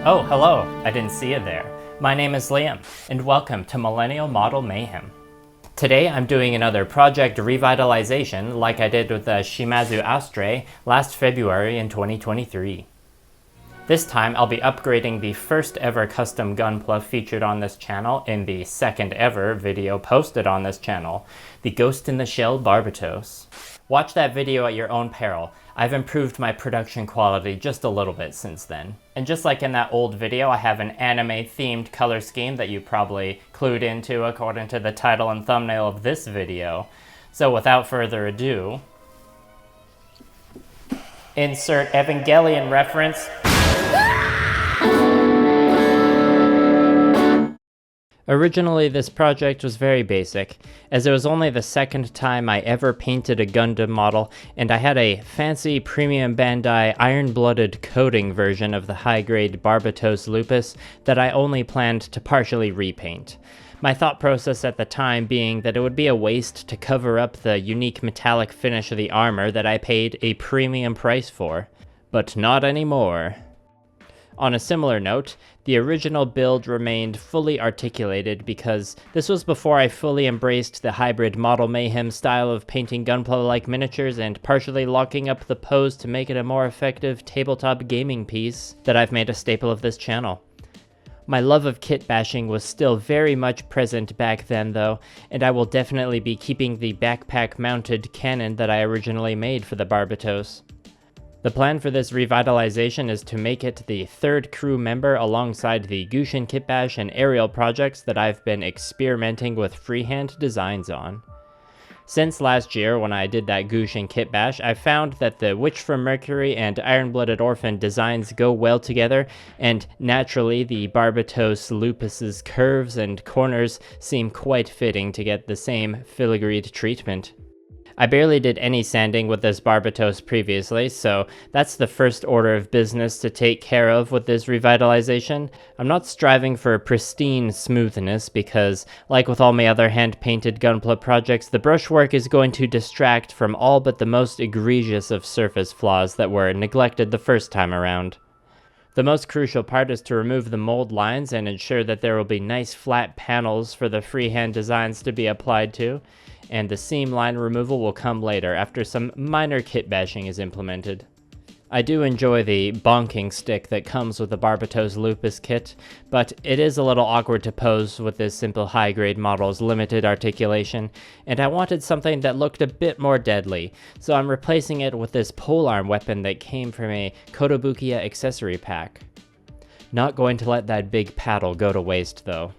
Oh, hello, I didn't see you there. My name is Liam, and welcome to Millennial Model Mayhem. Today I'm doing another project revitalization like I did with the Shimazu Astre last February in 2023. This time I'll be upgrading the first ever custom Gunpla featured on this channel in the second ever video posted on this channel, the Ghost in the Shell Barbatos. Watch that video at your own peril. I've improved my production quality just a little bit since then. And just like in that old video, I have an anime themed color scheme that you probably clued into according to the title and thumbnail of this video. So without further ado, insert Evangelion reference. Originally, this project was very basic, as it was only the second time I ever painted a Gundam model, and I had a fancy premium Bandai iron-blooded coating version of the high-grade Barbatos Lupus that I only planned to partially repaint. My thought process at the time being that it would be a waste to cover up the unique metallic finish of the armor that I paid a premium price for. But not anymore. On a similar note, the original build remained fully articulated because this was before I fully embraced the hybrid Model Mayhem style of painting Gunpla-like miniatures and partially locking up the pose to make it a more effective tabletop gaming piece that I've made a staple of this channel. My love of kit bashing was still very much present back then though, and I will definitely be keeping the backpack-mounted cannon that I originally made for the Barbatos. The plan for this revitalization is to make it the third crew member alongside the Gusion kitbash and Aerial projects that I've been experimenting with freehand designs on. Since last year when I did that Gusion kitbash, I found that the Witch from Mercury and Iron-Blooded Orphan designs go well together, and naturally the Barbatos Lupus's curves and corners seem quite fitting to get the same filigreed treatment. I barely did any sanding with this Barbatos previously, so that's the first order of business to take care of with this revitalization. I'm not striving for pristine smoothness because, like with all my other hand-painted Gunpla projects, the brushwork is going to distract from all but the most egregious of surface flaws that were neglected the first time around. The most crucial part is to remove the mold lines and ensure that there will be nice flat panels for the freehand designs to be applied to, and the seam line removal will come later after some minor kit bashing is implemented. I do enjoy the bonking stick that comes with the Barbatos Lupus kit, but it is a little awkward to pose with this simple high-grade model's limited articulation, and I wanted something that looked a bit more deadly, so I'm replacing it with this polearm weapon that came from a Kotobukiya accessory pack. Not going to let that big paddle go to waste though.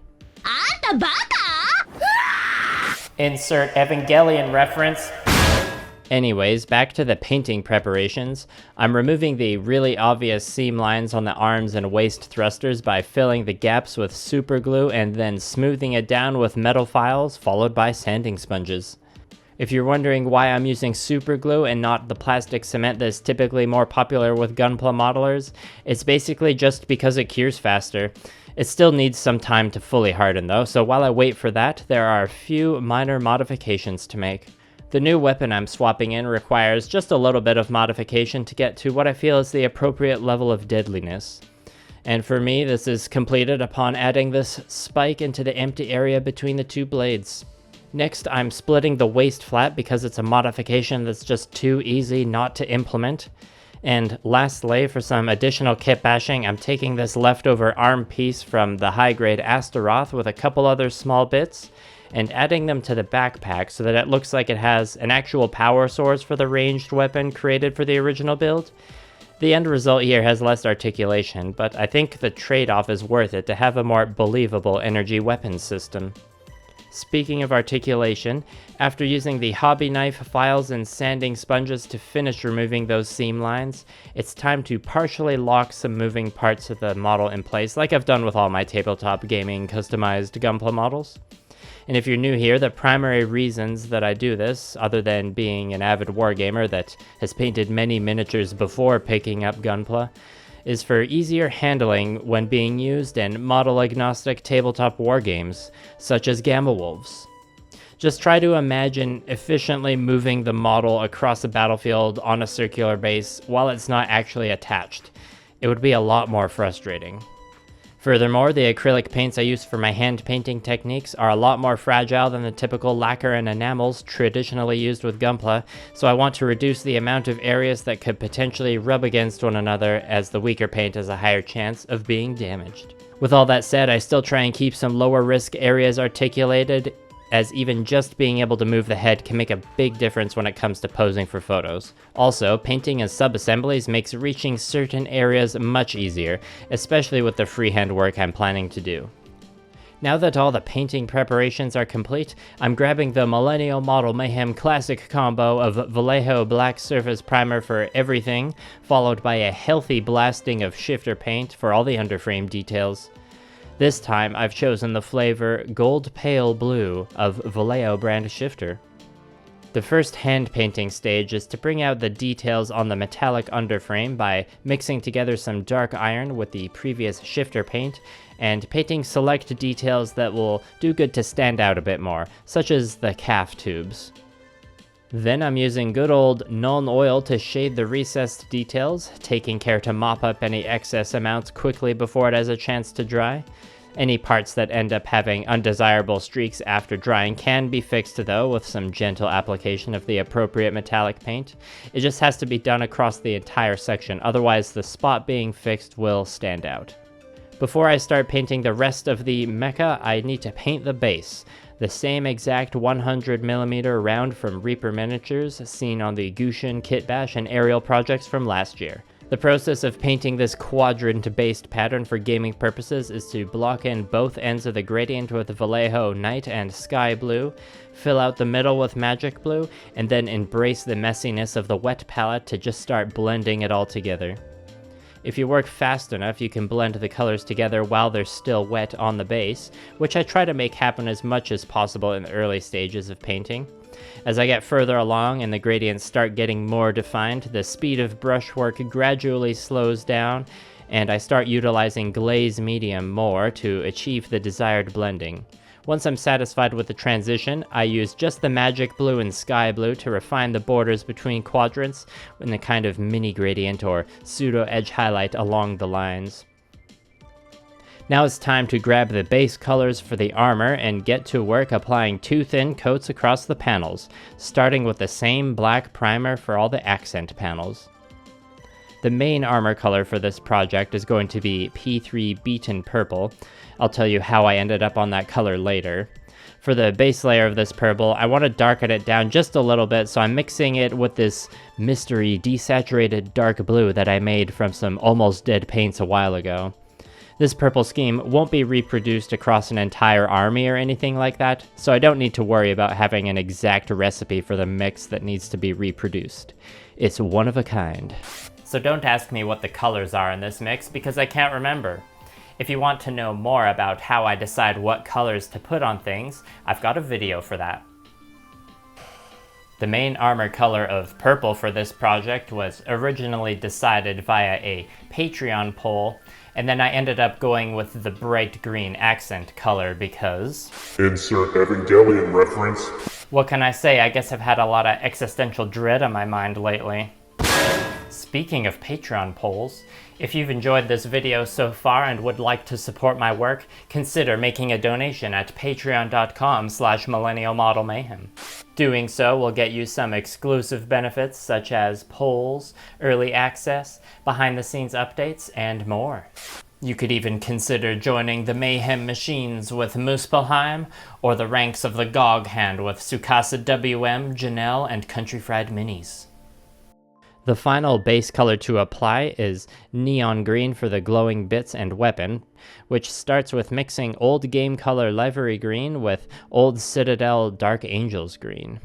Insert Evangelion reference. Anyways, back to the painting preparations. I'm removing the really obvious seam lines on the arms and waist thrusters by filling the gaps with super glue and then smoothing it down with metal files followed by sanding sponges. If you're wondering why I'm using super glue and not the plastic cement that's typically more popular with Gunpla modelers, it's basically just because it cures faster. It still needs some time to fully harden though, so while I wait for that, there are a few minor modifications to make. The new weapon I'm swapping in requires just a little bit of modification to get to what I feel is the appropriate level of deadliness. And for me, this is completed upon adding this spike into the empty area between the two blades. Next, I'm splitting the waist flat because it's a modification that's just too easy not to implement. And lastly, for some additional kit bashing, I'm taking this leftover arm piece from the high-grade Astaroth with a couple other small bits, and adding them to the backpack so that it looks like it has an actual power source for the ranged weapon created for the original build. The end result here has less articulation, but I think the trade-off is worth it to have a more believable energy weapons system. Speaking of articulation, after using the hobby knife files and sanding sponges to finish removing those seam lines, it's time to partially lock some moving parts of the model in place like I've done with all my tabletop gaming customized Gunpla models. And if you're new here, the primary reasons that I do this, other than being an avid wargamer that has painted many miniatures before picking up Gunpla, is for easier handling when being used in model-agnostic tabletop wargames, such as Gamma Wolves. Just try to imagine efficiently moving the model across a battlefield on a circular base while it's not actually attached. It would be a lot more frustrating. Furthermore, the acrylic paints I use for my hand painting techniques are a lot more fragile than the typical lacquer and enamels traditionally used with Gunpla, so I want to reduce the amount of areas that could potentially rub against one another, as the weaker paint has a higher chance of being damaged. With all that said, I still try and keep some lower risk areas articulated, as even just being able to move the head can make a big difference when it comes to posing for photos. Also, painting as sub-assemblies makes reaching certain areas much easier, especially with the freehand work I'm planning to do. Now that all the painting preparations are complete, I'm grabbing the MMMayhem classic combo of Vallejo black surface primer for everything, followed by a healthy blasting of shifter paint for all the underframe details. This time, I've chosen the flavor Gold Pale Blue of Vallejo brand shifter. The first hand painting stage is to bring out the details on the metallic underframe by mixing together some dark iron with the previous shifter paint and painting select details that will do good to stand out a bit more, such as the calf tubes. Then I'm using good old non-oil to shade the recessed details, taking care to mop up any excess amounts quickly before it has a chance to dry. Any parts that end up having undesirable streaks after drying can be fixed though with some gentle application of the appropriate metallic paint. It just has to be done across the entire section, otherwise the spot being fixed will stand out. Before I start painting the rest of the mecha, I need to paint the base. The same exact 100mm round from Reaper Miniatures seen on the Gusion, kitbash, and Aerial projects from last year. The process of painting this quadrant-based pattern for gaming purposes is to block in both ends of the gradient with Vallejo Night and Sky Blue, fill out the middle with Magic Blue, and then embrace the messiness of the wet palette to just start blending it all together. If you work fast enough, you can blend the colors together while they're still wet on the base, which I try to make happen as much as possible in the early stages of painting. As I get further along and the gradients start getting more defined, the speed of brushwork gradually slows down, and I start utilizing glaze medium more to achieve the desired blending. Once I'm satisfied with the transition, I use just the Magic Blue and Sky Blue to refine the borders between quadrants in a kind of mini gradient or pseudo edge highlight along the lines. Now it's time to grab the base colors for the armor and get to work applying 2 thin coats across the panels, starting with the same black primer for all the accent panels. The main armor color for this project is going to be P3 Beaten Purple. I'll tell you how I ended up on that color later. For the base layer of this purple, I want to darken it down just a little bit, so I'm mixing it with this mystery desaturated dark blue that I made from some almost dead paints a while ago. This purple scheme won't be reproduced across an entire army or anything like that, so I don't need to worry about having an exact recipe for the mix that needs to be reproduced. It's one of a kind. So don't ask me what the colors are in this mix because I can't remember. If you want to know more about how I decide what colors to put on things, I've got a video for that. The main armor color of purple for this project was originally decided via a Patreon poll, and then I ended up going with the bright green accent color because... Insert Evangelion reference. What can I say? I guess I've had a lot of existential dread on my mind lately. Speaking of Patreon polls, if you've enjoyed this video so far and would like to support my work, consider making a donation at patreon.com/millennialmodelmayhem. Doing so will get you some exclusive benefits such as polls, early access, behind-the-scenes updates, and more. You could even consider joining the Mayhem Machines with Moosepelheim, or the ranks of the Gogg hand with TsukasaWM, Janel, and Country Fried Minis. The final base color to apply is neon green for the glowing bits and weapon, which starts with mixing old game color livery green with old Citadel Dark Angels green.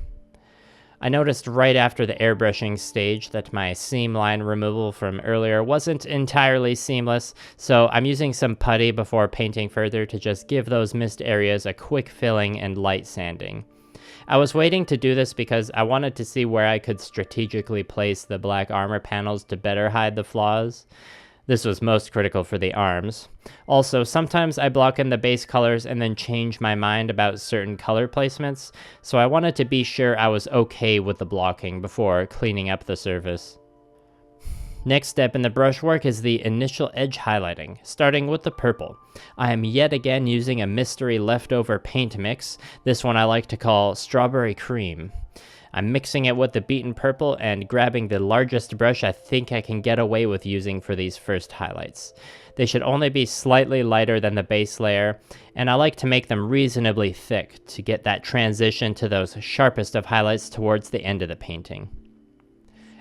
I noticed right after the airbrushing stage that my seam line removal from earlier wasn't entirely seamless, so I'm using some putty before painting further to just give those missed areas a quick filling and light sanding. I was waiting to do this because I wanted to see where I could strategically place the black armor panels to better hide the flaws. This was most critical for the arms. Also, sometimes I block in the base colors and then change my mind about certain color placements, so I wanted to be sure I was okay with the blocking before cleaning up the surface. Next step in the brushwork is the initial edge highlighting, starting with the purple. I am yet again using a mystery leftover paint mix, this one I like to call Strawberry Cream. I'm mixing it with the beaten purple and grabbing the largest brush I think I can get away with using for these first highlights. They should only be slightly lighter than the base layer, and I like to make them reasonably thick to get that transition to those sharpest of highlights towards the end of the painting.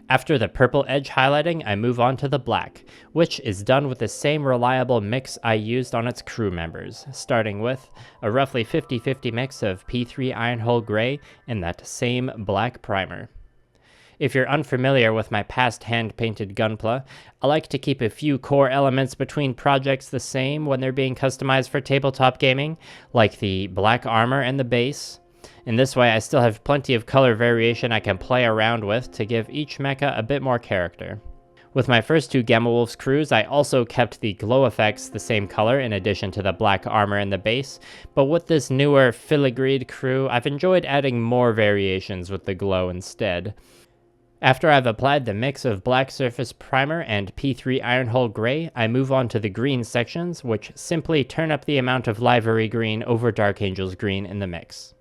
After the purple edge highlighting, I move on to the black, which is done with the same reliable mix I used on its crew members, starting with a roughly 50-50 mix of P3 Ironhull Gray and that same black primer. If you're unfamiliar with my past hand-painted Gunpla, I like to keep a few core elements between projects the same when they're being customized for tabletop gaming, like the black armor and the base. In this way, I still have plenty of color variation I can play around with to give each mecha a bit more character. With my first two Gamma Wolf's crews, I also kept the glow effects the same color in addition to the black armor and the base, but with this newer filigreed crew, I've enjoyed adding more variations with the glow instead. After I've applied the mix of black surface primer and P3 Ironhull Gray, I move on to the green sections, which simply turn up the amount of Livery Green over Dark Angel's Green in the mix.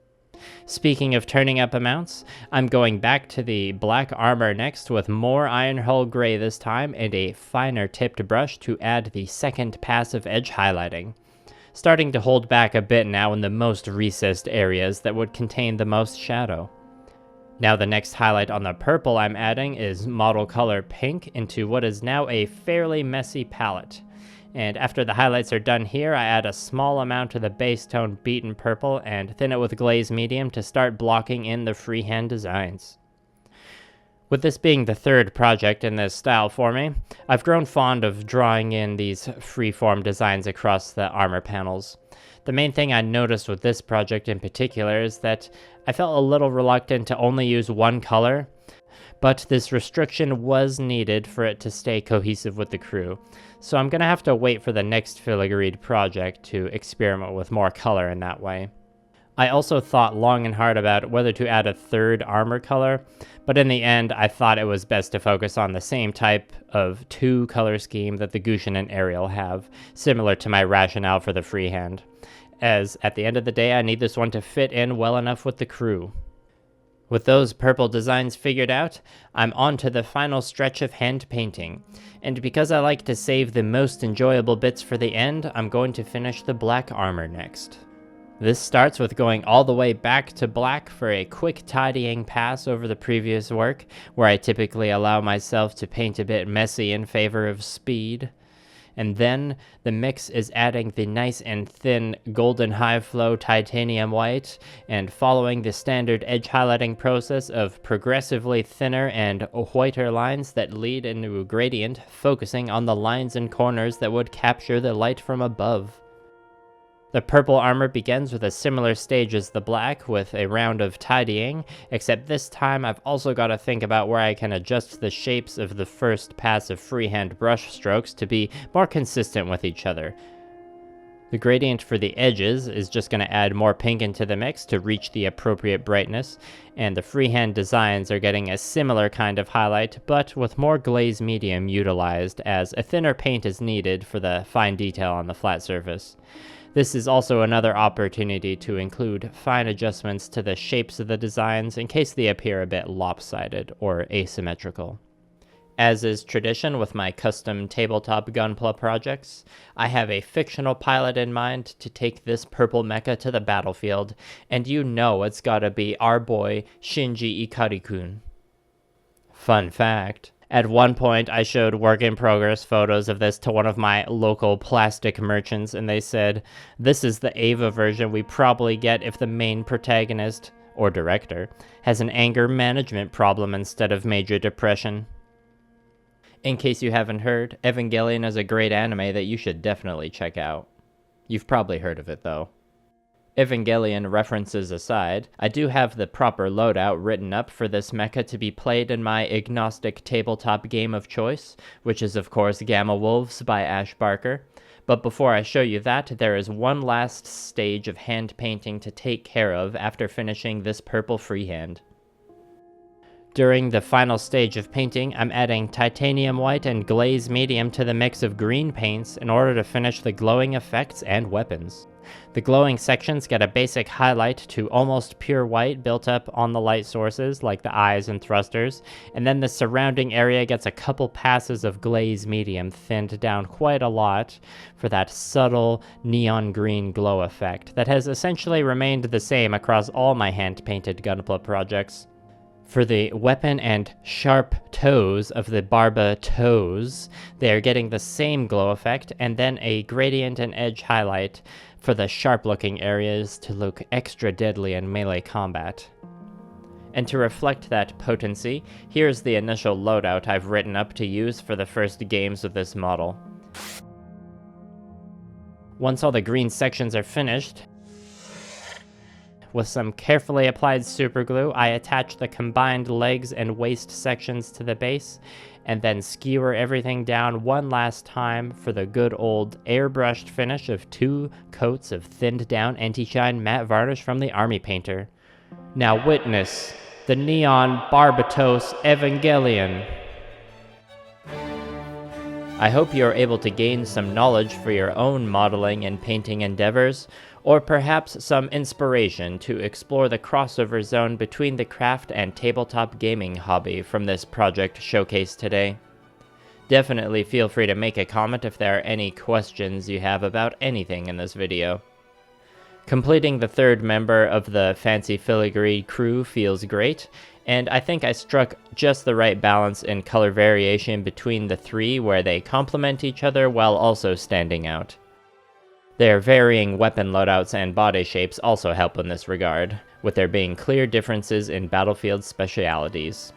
Speaking of turning up amounts, I'm going back to the black armor next with more Ironhull Gray this time and a finer tipped brush to add the second pass of edge highlighting. Starting to hold back a bit now in the most recessed areas that would contain the most shadow. Now the next highlight on the purple I'm adding is model color pink into what is now a fairly messy palette. And after the highlights are done here, I add a small amount of the base tone beaten purple and thin it with glaze medium to start blocking in the freehand designs. With this being the third project in this style for me, I've grown fond of drawing in these freeform designs across the armor panels. The main thing I noticed with this project in particular is that I felt a little reluctant to only use one color, but this restriction was needed for it to stay cohesive with the crew, so I'm going to have to wait for the next filigreed project to experiment with more color in that way. I also thought long and hard about whether to add a third armor color, but in the end I thought it was best to focus on the same type of two color scheme that the Gusion and Aerial have, similar to my rationale for the freehand, as at the end of the day I need this one to fit in well enough with the crew. With those purple designs figured out, I'm on to the final stretch of hand painting, and because I like to save the most enjoyable bits for the end, I'm going to finish the black armor next. This starts with going all the way back to black for a quick tidying pass over the previous work, where I typically allow myself to paint a bit messy in favor of speed. And then the mix is adding the nice and thin golden high flow titanium white and following the standard edge highlighting process of progressively thinner and whiter lines that lead into a gradient, focusing on the lines and corners that would capture the light from above. The purple armor begins with a similar stage as the black, with a round of tidying, except this time I've also got to think about where I can adjust the shapes of the first pass of freehand brush strokes to be more consistent with each other. The gradient for the edges is just going to add more pink into the mix to reach the appropriate brightness, and the freehand designs are getting a similar kind of highlight, but with more glaze medium utilized, as a thinner paint is needed for the fine detail on the flat surface. This is also another opportunity to include fine adjustments to the shapes of the designs in case they appear a bit lopsided or asymmetrical. As is tradition with my custom tabletop Gunpla projects, I have a fictional pilot in mind to take this purple mecha to the battlefield, and you know it's gotta be our boy Shinji Ikari-kun. Fun fact. At one point, I showed work-in-progress photos of this to one of my local plastic merchants, and they said, "This is the Ava version we probably get if the main protagonist, or director, has an anger management problem instead of major depression." In case you haven't heard, Evangelion is a great anime that you should definitely check out. You've probably heard of it, though. Evangelion references aside, I do have the proper loadout written up for this mecha to be played in my agnostic tabletop game of choice, which is of course Gamma Wolves by Ash Barker. But before I show you that, there is one last stage of hand painting to take care of after finishing this purple freehand. During the final stage of painting, I'm adding titanium white and glaze medium to the mix of green paints in order to finish the glowing effects and weapons. The glowing sections get a basic highlight to almost pure white built up on the light sources like the eyes and thrusters, and then the surrounding area gets a couple passes of glaze medium thinned down quite a lot for that subtle neon green glow effect that has essentially remained the same across all my hand-painted Gunpla projects. For the weapon and sharp toes of the Barbatos, they are getting the same glow effect, and then a gradient and edge highlight for the sharp-looking areas to look extra deadly in melee combat. And to reflect that potency, here's the initial loadout I've written up to use for the first games of this model. Once all the green sections are finished, with some carefully applied superglue, I attach the combined legs and waist sections to the base, and then skewer everything down one last time for the good old airbrushed finish of 2 coats of thinned down anti-shine matte varnish from the army painter. Now witness the neon Barbatos Evangelion. I hope you are able to gain some knowledge for your own modeling and painting endeavors, or perhaps some inspiration to explore the crossover zone between the craft and tabletop gaming hobby from this project showcase today. Definitely feel free to make a comment if there are any questions you have about anything in this video. Completing the third member of the fancy filigree crew feels great, and I think I struck just the right balance in color variation between the 3 where they complement each other while also standing out. Their varying weapon loadouts and body shapes also help in this regard, with there being clear differences in battlefield specialities.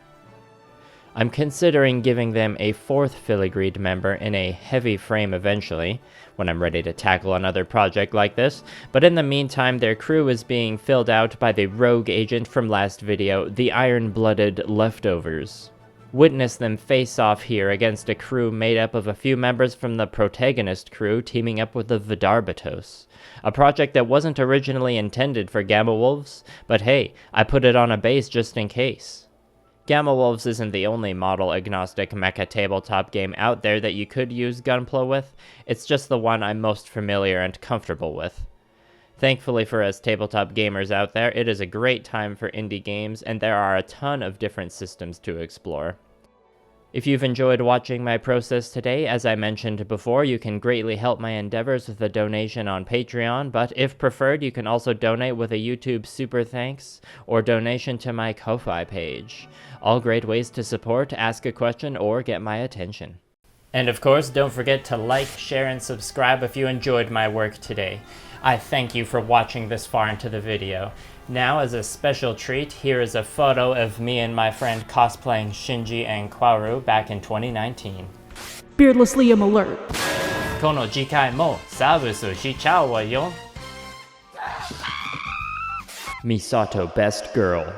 I'm considering giving them a 4th filigreed member in a heavy frame eventually, when I'm ready to tackle another project like this, but in the meantime their crew is being filled out by the rogue agent from last video, the Iron-Blooded Leftovers. Witness them face off here against a crew made up of a few members from the protagonist crew teaming up with the Barbatos, a project that wasn't originally intended for Gamma Wolves, but hey, I put it on a base just in case. Gamma Wolves isn't the only model-agnostic mecha tabletop game out there that you could use Gunpla with, it's just the one I'm most familiar and comfortable with. Thankfully for us tabletop gamers out there, it is a great time for indie games, and there are a ton of different systems to explore. If you've enjoyed watching my process today, as I mentioned before, you can greatly help my endeavors with a donation on Patreon, but if preferred, you can also donate with a YouTube super thanks or donation to my Ko-Fi page. All great ways to support, ask a question, or get my attention. And of course, don't forget to like, share, and subscribe if you enjoyed my work today. I thank you for watching this far into the video. Now, as a special treat, here is a photo of me and my friend cosplaying Shinji and Kwaru back in 2019. Beardless Liam alert. Kono jikai mo sabusu shichao wa yo. Misato best girl.